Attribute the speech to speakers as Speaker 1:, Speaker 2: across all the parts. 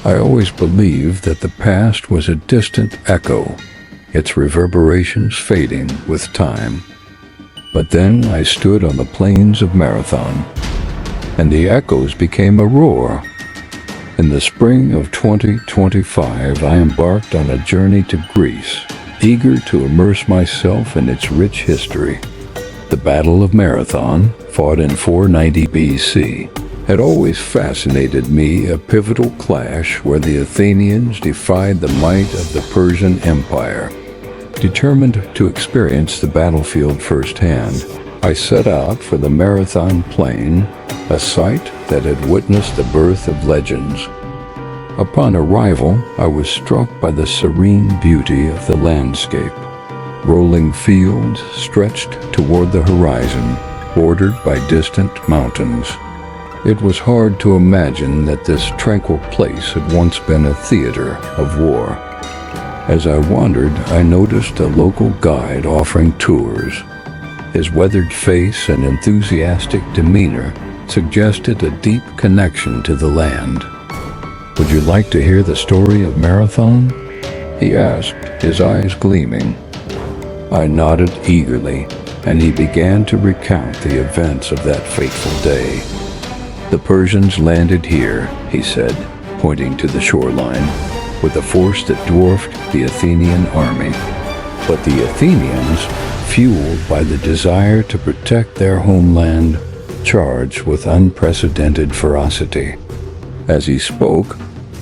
Speaker 1: I always believed that the past was a distant echo, its reverberations fading with time. But then I stood on the plains of Marathon, and the echoes became a roar. In the spring of 2025, I embarked on a journey to Greece, eager to immerse myself in its rich history. The Battle of Marathon, fought in 490 BC, had always fascinated me, a pivotal clash where the Athenians defied the might of the Persian Empire. Determined to experience the battlefield firsthand, I set out for the Marathon Plain, a site that had witnessed the birth of legends. Upon arrival, I was struck by the serene beauty of the landscape. Rolling fields stretched toward the horizon, bordered by distant mountains. It was hard to imagine that this tranquil place had once been a theater of war. As I wandered, I noticed a local guide offering tours. His weathered face and enthusiastic demeanor suggested a deep connection to the land. "Would you like to hear the story of Marathon?" he asked, his eyes gleaming. I nodded eagerly, and he began to recount the events of that fateful day. "The Persians landed here," he said, pointing to the shoreline, with a force that dwarfed the Athenian army. But the Athenians, fueled by the desire to protect their homeland, charged with unprecedented ferocity. As he spoke,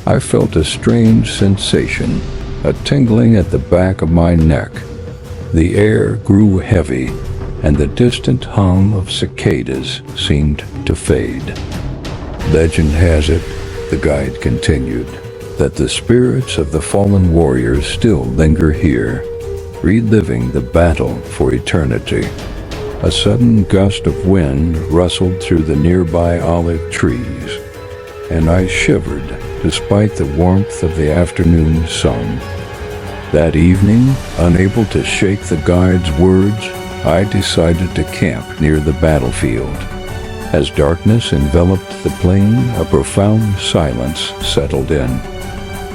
Speaker 1: I felt a strange sensation, a tingling at the back of my neck. The air grew heavy, and the distant hum of cicadas seemed to fade. "Legend has it," the guide continued, "that the spirits of the fallen warriors still linger here, reliving the battle for eternity." A sudden gust of wind rustled through the nearby olive trees, and I shivered despite the warmth of the afternoon sun. That evening, unable to shake the guide's words, I decided to camp near the battlefield. As darkness enveloped the plain, a profound silence settled in.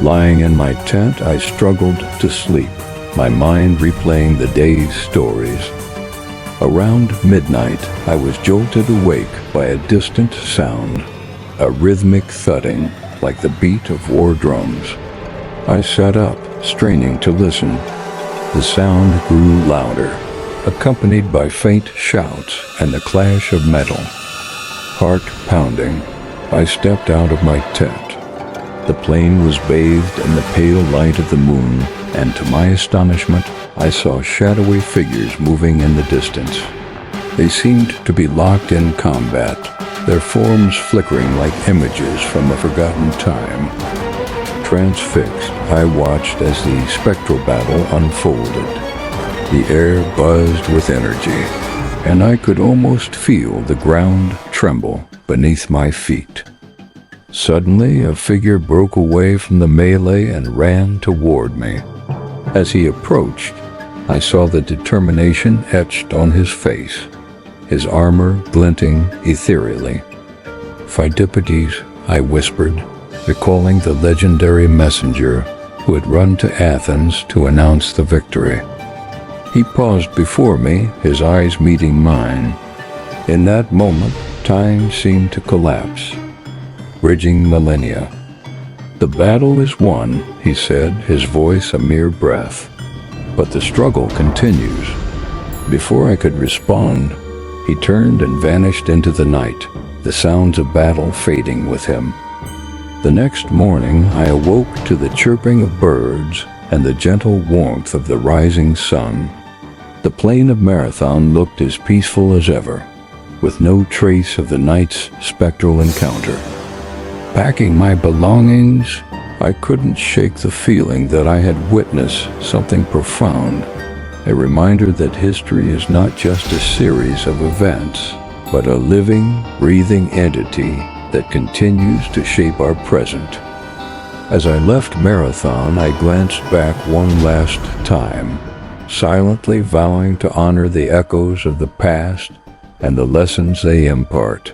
Speaker 1: Lying in my tent, I struggled to sleep, my mind replaying the day's stories. Around midnight, I was jolted awake by a distant sound, a rhythmic thudding like the beat of war drums. I sat up, straining to listen. The sound grew louder, accompanied by faint shouts and the clash of metal. Heart pounding, I stepped out of my tent. The plain was bathed in the pale light of the moon, and to my astonishment, I saw shadowy figures moving in the distance. They seemed to be locked in combat, their forms flickering like images from a forgotten time. Transfixed, I watched as the spectral battle unfolded. The air buzzed with energy, and I could almost feel the ground tremble beneath my feet. Suddenly, a figure broke away from the melee and ran toward me. As he approached, I saw the determination etched on his face, his armor glinting ethereally. "Pheidippides," I whispered, recalling the legendary messenger who had run to Athens to announce the victory. He paused before me, his eyes meeting mine. In that moment, time seemed to collapse, bridging millennia. "The battle is won," he said, his voice a mere breath. "But the struggle continues." Before I could respond, he turned and vanished into the night, the sounds of battle fading with him. The next morning, I awoke to the chirping of birds and the gentle warmth of the rising sun. The plain of Marathon looked as peaceful as ever, with no trace of the night's spectral encounter. Packing my belongings, I couldn't shake the feeling that I had witnessed something profound, a reminder that history is not just a series of events, but a living, breathing entity that continues to shape our present. As I left Marathon, I glanced back one last time, silently vowing to honor the echoes of the past and the lessons they impart.